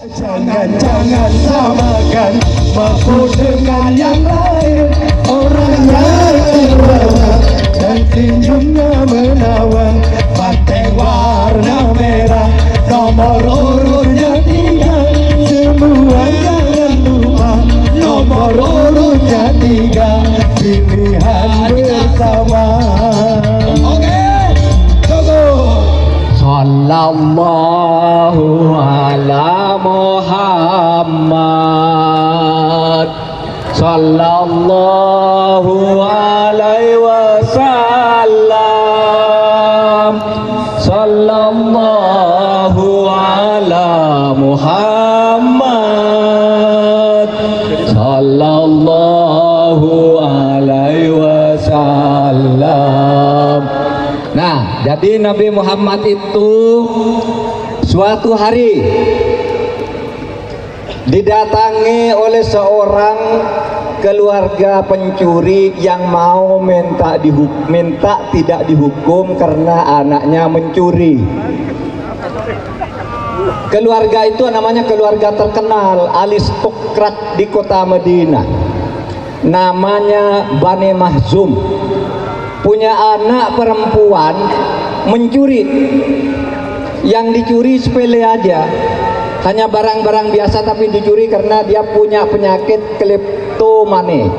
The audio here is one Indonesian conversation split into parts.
Jangan samakan mampu dengan yang lain. Orangnya terbawa dan senyumnya menawan, pakai warna merah, nomor urutnya 3. Semua jangan lupa, nomor urutnya 3. Pilihan bersama. Oke, go. Sallallahu ala Muhammad, sallallahu alaihi wasallam, sallallahu ala Muhammad, sallallahu alaihi wasallam. Nah, jadi Nabi Muhammad itu suatu hari didatangi oleh seorang keluarga pencuri yang mau minta tidak dihukum karena anaknya mencuri. Keluarga itu namanya keluarga terkenal, aristokrat di kota Madinah. Namanya Bani Mahzum. Punya anak perempuan mencuri. Yang dicuri sepele aja, hanya barang-barang biasa, tapi dicuri karena dia punya penyakit kleptomane.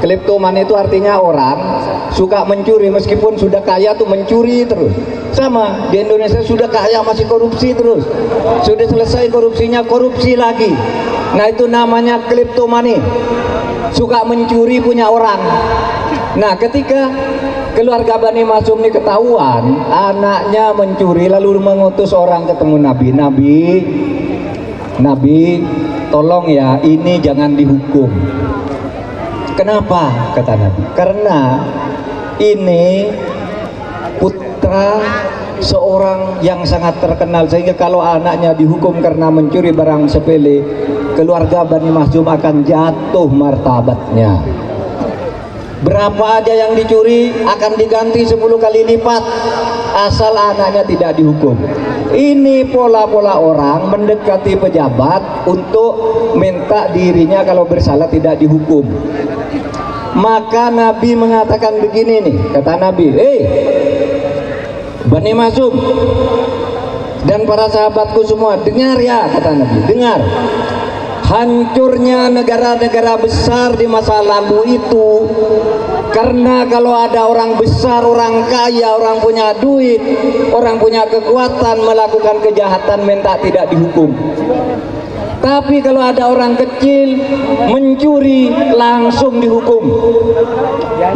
Kleptomane itu artinya orang suka mencuri, meskipun sudah kaya tuh mencuri terus. Sama di Indonesia, sudah kaya masih korupsi terus, sudah selesai korupsinya korupsi lagi. Nah, itu namanya kleptomane, suka mencuri punya orang. Nah, ketika keluarga Bani Mahzum ini ketahuan anaknya mencuri, lalu mengutus orang ketemu Nabi. Nabi, tolong ya, ini jangan dihukum. Kenapa? Kata Nabi, karena ini putra seorang yang sangat terkenal, sehingga kalau anaknya dihukum karena mencuri barang sepele, keluarga Bani Mahzum akan jatuh martabatnya. Berapa aja yang dicuri akan diganti 10 kali lipat, asal anaknya tidak dihukum. Ini pola-pola orang mendekati pejabat untuk minta dirinya kalau bersalah tidak dihukum. Maka Nabi mengatakan begini nih, kata Nabi, Bani Mahzum dan para sahabatku semua, dengar ya, kata Nabi, dengar. Hancurnya negara-negara besar di masa lalu itu karena kalau ada orang besar, orang kaya, orang punya duit, orang punya kekuatan melakukan kejahatan minta tidak dihukum. Tapi kalau ada orang kecil mencuri langsung dihukum,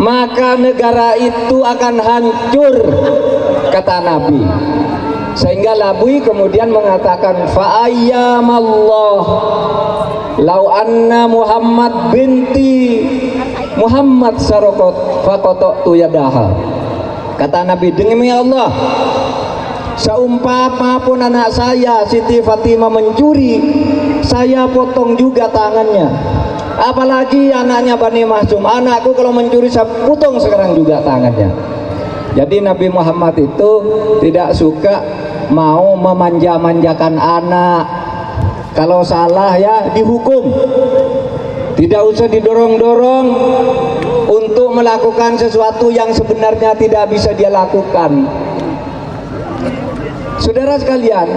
maka negara itu akan hancur, kata Nabi. Sehingga Nabi kemudian mengatakan, fa'ayyamallah lau anna Muhammad binti Muhammad sarokot faqata'tu yadaha. Kata Nabi, demi Allah, seumpama pun anak saya Siti Fatimah mencuri, saya potong juga tangannya. Apalagi anaknya Bani Mahzum, anakku kalau mencuri saya potong sekarang juga tangannya. Jadi Nabi Muhammad itu tidak suka mau memanja-manjakan anak. Kalau salah ya dihukum, tidak usah didorong-dorong untuk melakukan sesuatu yang sebenarnya tidak bisa dia lakukan. Saudara sekalian,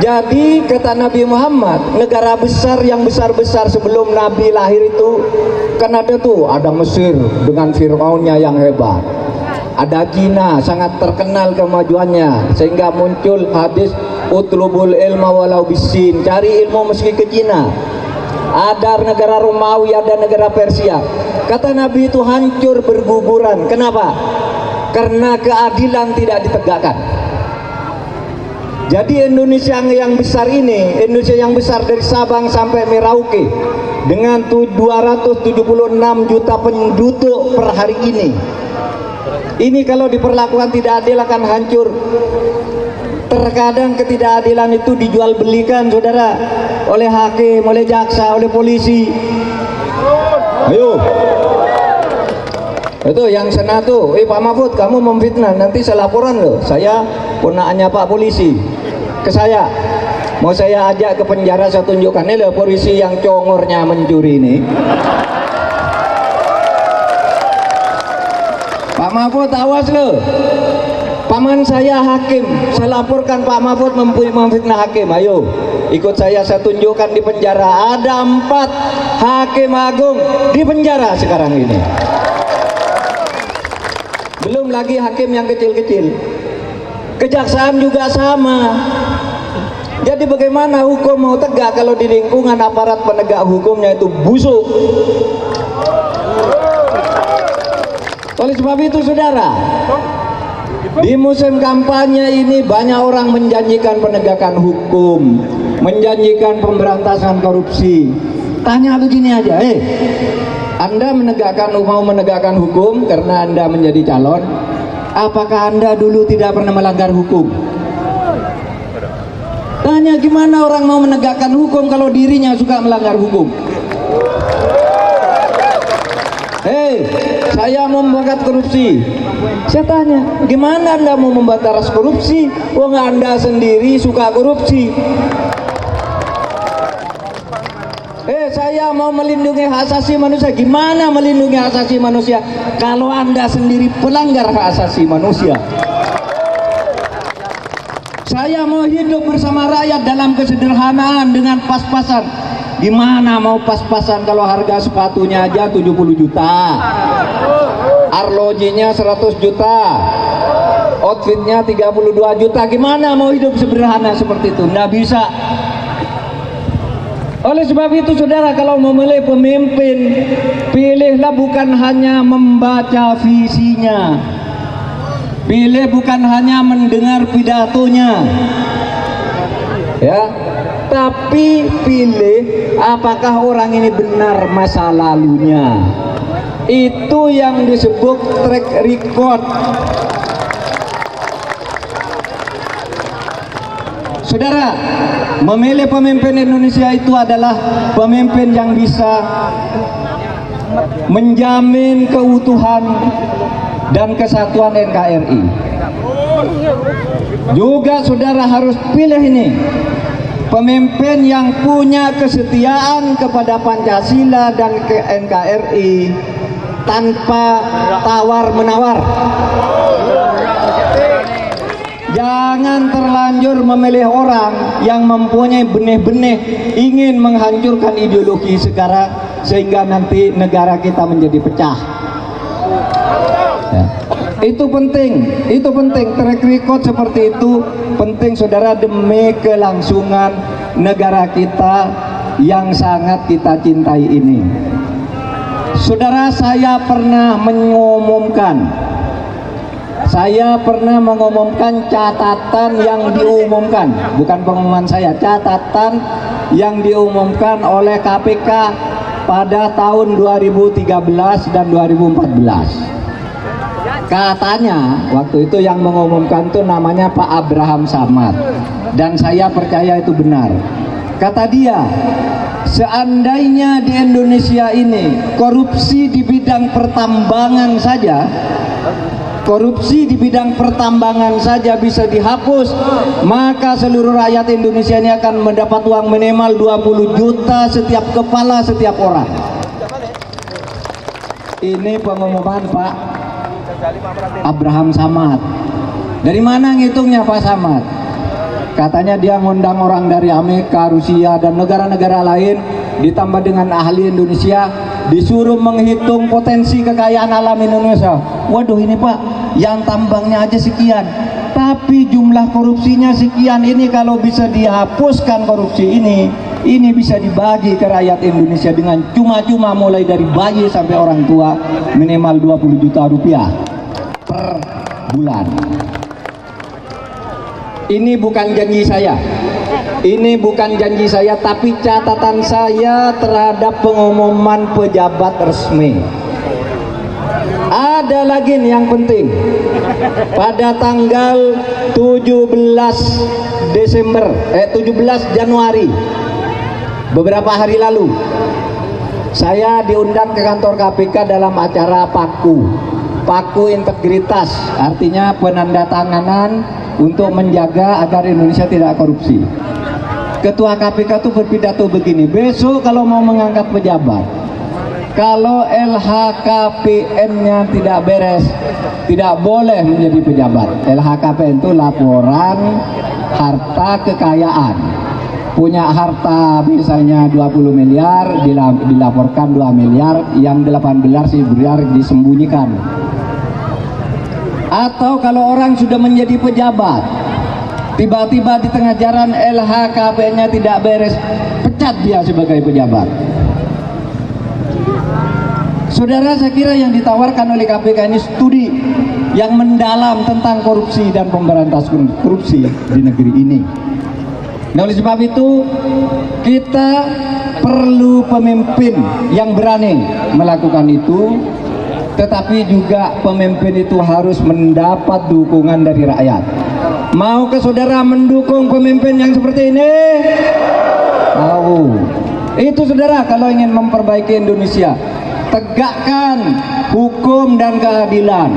jadi kata Nabi Muhammad, negara besar yang besar-besar sebelum Nabi lahir itu kan ada tuh, ada Mesir dengan Fir'aunnya yang hebat, ada Cina sangat terkenal kemajuannya, sehingga muncul hadis utlubul ilma walau bisin, cari ilmu meski ke Cina. Ada negara Romawi, ada negara Persia. Kata Nabi itu hancur berguguran. Kenapa? Karena keadilan tidak ditegakkan. Jadi Indonesia yang besar ini, Indonesia yang besar dari Sabang sampai Merauke dengan 276 juta penduduk per hari ini kalau diperlakukan tidak adil akan hancur. Terkadang ketidakadilan itu dijual belikan, saudara, oleh hakim, oleh jaksa, oleh polisi. Ayo, itu yang sana tuh, Pak Mahfud, kamu memfitnah, nanti saya laporan loh, saya ponakannya Pak polisi ke saya. Mau saya ajak ke penjara, saya tunjukkan ini loh polisi yang congornya mencuri ini. Pak Mahfud awas loh. Paman saya hakim, saya laporkan Pak Mahfud memfitnah hakim. Ayo ikut saya tunjukkan di penjara. Ada 4 hakim agung di penjara sekarang ini. Belum lagi hakim yang kecil-kecil. Kejaksaan juga sama. Jadi bagaimana hukum mau tegak kalau di lingkungan aparat penegak hukumnya itu busuk? Oleh sebab itu saudara, di musim kampanye ini banyak orang menjanjikan penegakan hukum, menjanjikan pemberantasan korupsi. Tanya begini aja, Anda mau menegakkan hukum karena Anda menjadi calon, apakah Anda dulu tidak pernah melanggar hukum? Tanya gimana orang mau menegakkan hukum kalau dirinya suka melanggar hukum? Saya mau membangkit korupsi. Saya tanya, gimana Anda mau memberantas korupsi? Wong Anda sendiri suka korupsi. Saya mau melindungi hak asasi manusia. Gimana melindungi hak asasi manusia kalau Anda sendiri pelanggar hak asasi manusia? Saya mau hidup bersama rakyat dalam kesederhanaan dengan pas-pasan. Gimana mau pas-pasan kalau harga sepatunya aja 70 juta, arlojinya 100 juta, outfitnya 32 juta. Gimana mau hidup sederhana seperti itu? Nggak bisa. Oleh sebab itu saudara, kalau memilih pemimpin, pilihlah bukan hanya membaca visinya, pilih bukan hanya mendengar pidatonya, ya, tapi pilih apakah orang ini benar masa lalunya. Itu yang disebut track record. Saudara, memilih pemimpin Indonesia itu adalah pemimpin yang bisa menjamin keutuhan dan kesatuan NKRI. Juga saudara harus pilih ini pemimpin yang punya kesetiaan kepada Pancasila dan ke NKRI tanpa tawar-menawar. Jangan terlanjur memilih orang yang mempunyai benih-benih ingin menghancurkan ideologi sekarang sehingga nanti negara kita menjadi pecah. Ya. Itu penting track record seperti itu penting saudara demi kelangsungan negara kita yang sangat kita cintai ini. Saudara, saya pernah mengumumkan catatan yang diumumkan, bukan pengumuman saya, catatan yang diumumkan oleh KPK pada tahun 2013 dan 2014. Katanya waktu itu yang mengumumkan itu namanya Pak Abraham Samad, dan saya percaya itu benar. Kata dia, seandainya di Indonesia ini korupsi di bidang pertambangan saja bisa dihapus, maka seluruh rakyat Indonesia ini akan mendapat uang minimal 20 juta setiap kepala setiap orang. Ini pengumuman Pak Abraham Samad. Dari mana ngitungnya Pak Samad? Katanya dia ngundang orang dari Amerika, Rusia, dan negara-negara lain, ditambah dengan ahli Indonesia, disuruh menghitung potensi kekayaan alam Indonesia. Waduh, ini Pak, yang tambangnya aja sekian, tapi jumlah korupsinya sekian. Ini kalau bisa dihapuskan korupsi ini bisa dibagi ke rakyat Indonesia dengan cuma-cuma, mulai dari bayi sampai orang tua, minimal 20 juta rupiah per bulan. Ini bukan janji saya, tapi catatan saya terhadap pengumuman pejabat resmi. Ada lagi nih yang penting. Pada tanggal 17 Januari, beberapa hari lalu, saya diundang ke kantor KPK dalam acara Paku integritas, artinya penandatanganan untuk menjaga agar Indonesia tidak korupsi. Ketua KPK tuh berpidato begini, besok kalau mau mengangkat pejabat, kalau LHKPN-nya tidak beres, tidak boleh menjadi pejabat. LHKPN itu laporan harta kekayaan. Punya harta misalnya 20 miliar, dilaporkan 2 miliar, yang 18 miliar disembunyikan. Atau kalau orang sudah menjadi pejabat, tiba-tiba di tengah jalan LHKPN-nya tidak beres, pecat dia sebagai pejabat. Saudara, saya kira yang ditawarkan oleh KPK ini studi yang mendalam tentang korupsi dan pemberantasan korupsi di negeri ini. Nah, oleh sebab itu kita perlu pemimpin yang berani melakukan itu, tetapi juga pemimpin itu harus mendapat dukungan dari rakyat. Mau ke saudara mendukung pemimpin yang seperti ini? Mau. Itu saudara kalau ingin memperbaiki Indonesia. Tegakkan hukum dan keadilan.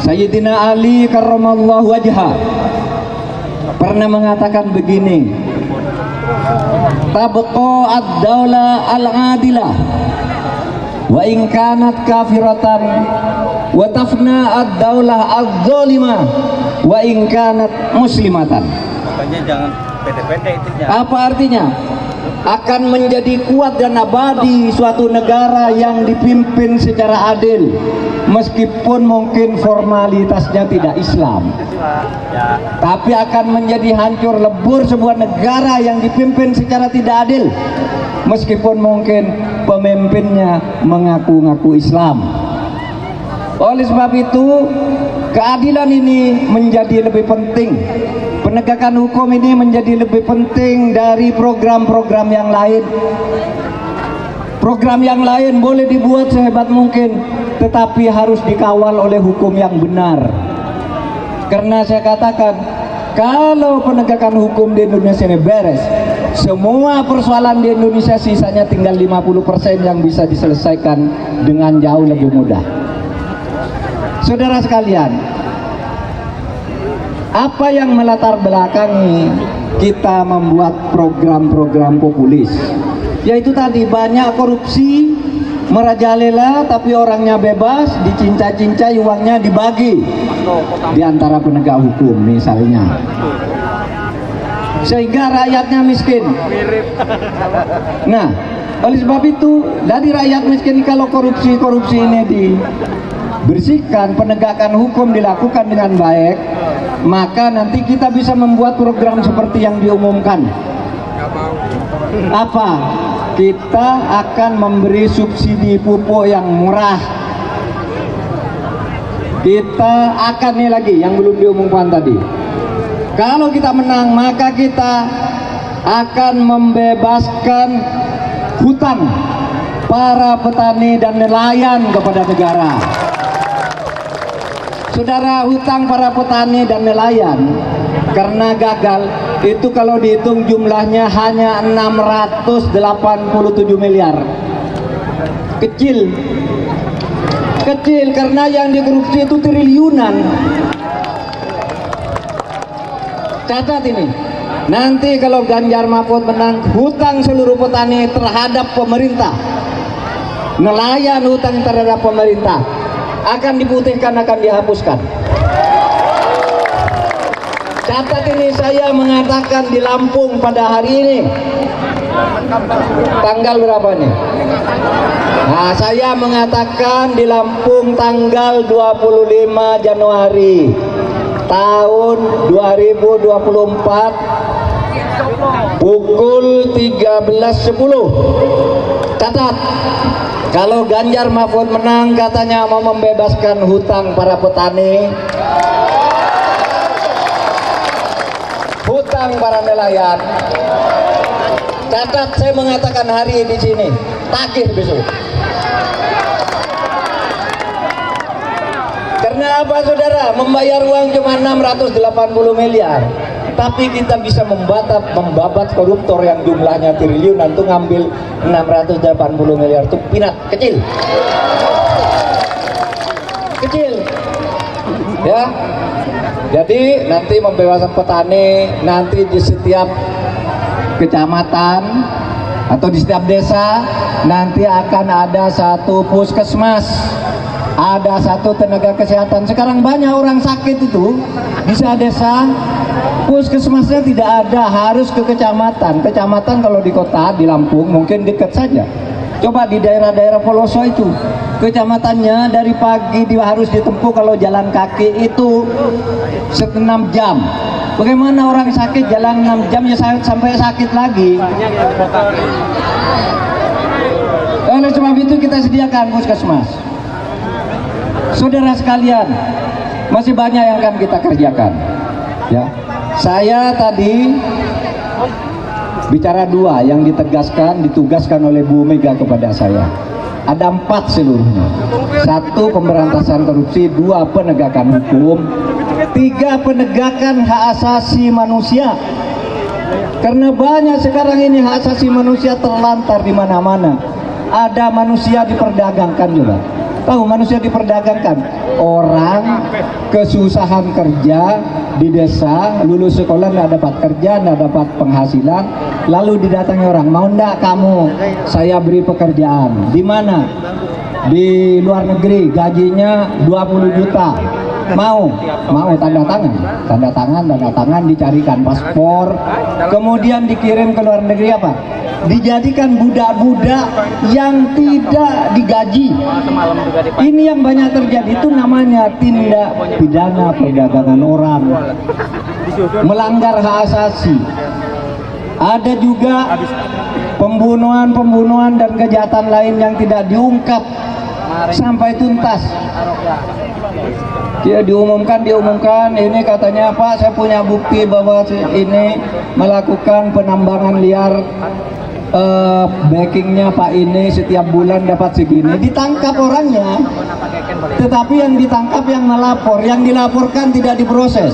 Sayyidina Ali karramallahu wajhah pernah mengatakan begini, tabqa ad-daulah al-adilah wa in kanat kafiratan wa tafna ad-daulah az-zalimah wa in kanat muslimatan. Makanya jangan pede-pede itu. Apa artinya? Akan menjadi kuat dan abadi suatu negara yang dipimpin secara adil, meskipun mungkin formalitasnya tidak Islam, tapi akan menjadi hancur lebur sebuah negara yang dipimpin secara tidak adil, meskipun mungkin pemimpinnya mengaku-ngaku Islam. Oleh sebab itu, keadilan ini menjadi lebih penting. Penegakan hukum ini menjadi lebih penting dari program-program yang lain. Program yang lain boleh dibuat sehebat mungkin, tetapi harus dikawal oleh hukum yang benar. Karena saya katakan, kalau penegakan hukum di Indonesia ini beres, semua persoalan di Indonesia sisanya tinggal 50% yang bisa diselesaikan dengan jauh lebih mudah. Saudara sekalian, apa yang melatar belakangi kita membuat program-program populis? Yaitu tadi, banyak korupsi merajalela, tapi orangnya bebas, dicinca-cincai, uangnya dibagi di antara penegak hukum misalnya, sehingga rakyatnya miskin. Nah, oleh sebab itu dari rakyat miskin, kalau korupsi ini dibersihkan, penegakan hukum dilakukan dengan baik, maka nanti kita bisa membuat program seperti yang diumumkan. Apa? Kita akan memberi subsidi pupuk yang murah. Kita akan nih lagi yang belum diumumkan tadi. Kalau kita menang, maka kita akan membebaskan hutang para petani dan nelayan kepada negara. Saudara, hutang para petani dan nelayan karena gagal itu kalau dihitung jumlahnya hanya 687 miliar. Kecil karena yang dikorupsi itu triliunan. Catat ini, nanti kalau Ganjar Mahfud menang, hutang seluruh petani terhadap pemerintah, nelayan hutang terhadap pemerintah akan diputihkan, akan dihapuskan. Catat ini, saya mengatakan di Lampung pada hari ini, tanggal berapa nih? Nah, saya mengatakan di Lampung tanggal 25 Januari tahun 2024 pukul 13.10. Catat, kalau Ganjar Mahfud menang, katanya mau membebaskan hutang para petani, hutang para nelayan. Catat, saya mengatakan hari di sini, tagih besok. Karena apa, saudara? Membayar uang cuma 680 miliar, tapi kita bisa membabat koruptor yang jumlahnya triliunan tuh, ngambil 680 miliar tuh peanut, kecil. Ya. Jadi nanti membebaskan petani, nanti di setiap kecamatan atau di setiap desa nanti akan ada satu puskesmas, ada satu tenaga kesehatan. Sekarang banyak orang sakit itu di desa, puskesmasnya tidak ada, harus ke kecamatan. Kecamatan kalau di kota, di Lampung mungkin dekat saja. Coba di daerah-daerah pelosok itu, kecamatannya dari pagi dia harus ditempuh kalau jalan kaki itu 6 jam. Bagaimana orang sakit jalan 6 jam ya sampai sakit lagi. Oleh sebab itu kita sediakan puskesmas. Saudara sekalian, masih banyak yang akan kita kerjakan. Ya, saya tadi bicara 2 yang ditugaskan oleh Bu Mega kepada saya. Ada 4 seluruhnya. 1 pemberantasan korupsi, 2 penegakan hukum, 3 penegakan hak asasi manusia. Karena banyak sekarang ini hak asasi manusia terlantar di mana-mana. Ada manusia diperdagangkan juga. Tahu manusia diperdagangkan, orang kesusahan kerja di desa, lulus sekolah nggak dapat kerja, nggak dapat penghasilan, lalu didatangi orang, mau ndak kamu saya beri pekerjaan, di mana? Di luar negeri, gajinya 20 juta, mau tanda tangan, dicarikan paspor, kemudian dikirim ke luar negeri apa? Dijadikan budak-budak yang tidak digaji. Ini yang banyak terjadi, itu namanya tindak pidana perdagangan orang, melanggar hak asasi. Ada juga pembunuhan dan kejahatan lain yang tidak diungkap sampai tuntas. Dia diumumkan, ini katanya Pak, saya punya bukti bahwa ini melakukan penambangan liar, backingnya Pak ini setiap bulan dapat segini, ditangkap orangnya, tetapi yang ditangkap yang melapor, yang dilaporkan tidak diproses.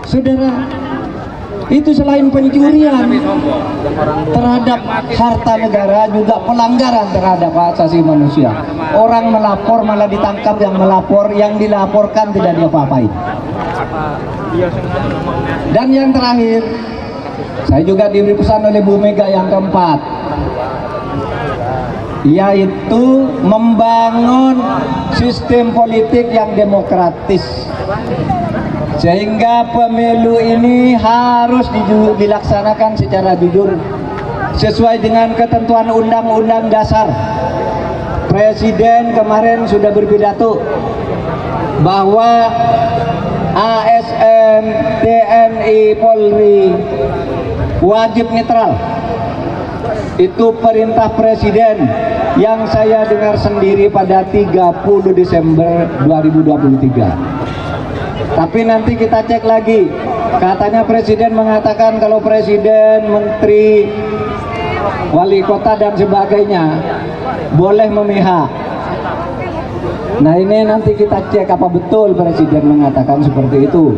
Saudara, itu selain pencurian terhadap harta negara, juga pelanggaran terhadap hak asasi manusia. Orang melapor malah ditangkap, yang melapor, yang dilaporkan tidak diapa-apain. Dan yang terakhir, saya juga diberi pesan oleh Bu Mega yang keempat, yaitu membangun sistem politik yang demokratis, sehingga pemilu ini harus dilaksanakan secara jujur sesuai dengan ketentuan Undang-Undang Dasar. Presiden kemarin sudah berpidato bahwa ASN, TNI, Polri wajib netral. Itu perintah Presiden yang saya dengar sendiri pada 30 Desember 2023. Tapi nanti kita cek lagi, katanya Presiden mengatakan kalau Presiden, Menteri, Wali Kota dan sebagainya boleh memihak. Nah ini nanti kita cek apa betul Presiden mengatakan seperti itu.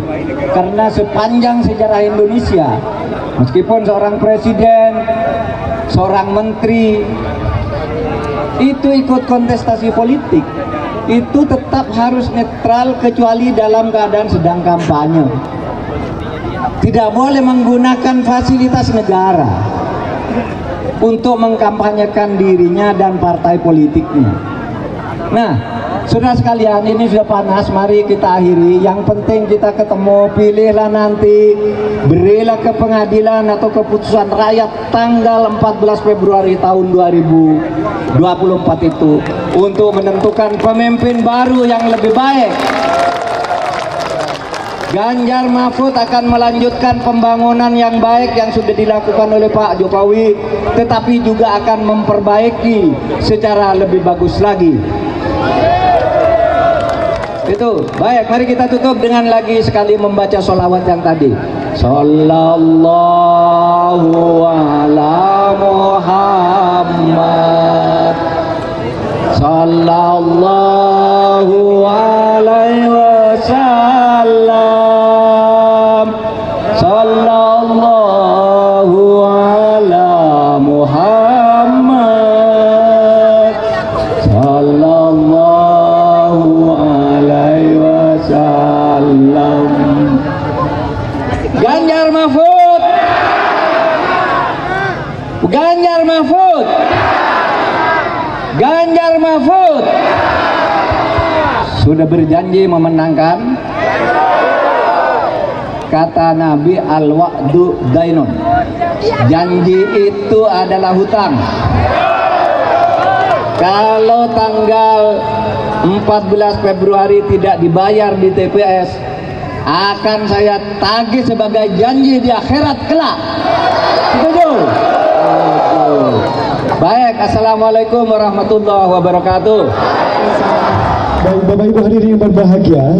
Karena sepanjang sejarah Indonesia, meskipun seorang Presiden, seorang Menteri itu ikut kontestasi politik, itu tetap harus netral kecuali dalam keadaan sedang kampanye. Tidak boleh menggunakan fasilitas negara untuk mengkampanyekan dirinya dan partai politiknya. Nah, saudara sekalian, ini sudah panas, mari kita akhiri. Yang penting kita ketemu, pilihlah nanti, berilah ke pengadilan atau keputusan rakyat tanggal 14 Februari tahun 2024 itu untuk menentukan pemimpin baru yang lebih baik. Ganjar Mahfud akan melanjutkan pembangunan yang baik yang sudah dilakukan oleh Pak Jokowi, tetapi juga akan memperbaiki secara lebih bagus lagi. Itu baik, mari kita tutup dengan lagi sekali membaca sholawat yang tadi. Sallallahu ala Muhammad, sallallahu alaihi wasallam, sallallahu ala Muhammad, sallallahu alaihi wasallam. Ganjar Mahfud Ganjar Mahfud. Ganjar Mahfud sudah berjanji memenangkan. Kata Nabi, al-wa'du dainun. Janji itu adalah hutang. Kalau tanggal 14 Februari tidak dibayar di TPS, akan saya tagih sebagai janji di akhirat kelak. Setuju? Baik, assalamualaikum warahmatullahi wabarakatuh. Baik, Bapak Ibu hadirin yang berbahagia,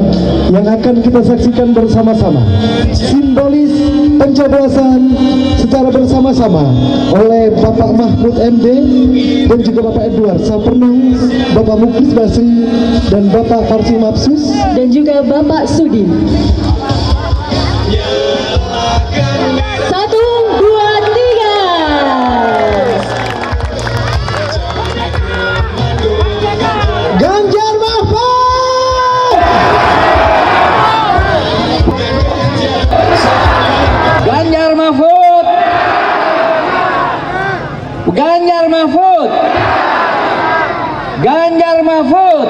yang akan kita saksikan bersama-sama simbolis pencoblosan secara bersama-sama oleh Bapak Mahfud MD dan juga Bapak Edward Sapernang, Bapak Muklis Basri dan Bapak Farsi Mapsus dan juga Bapak Sudi. 1, 2, 3. Ganjar Mahfud. Ganjar Mahfud. Ganjar Mahfud. Ganjar Mahfud.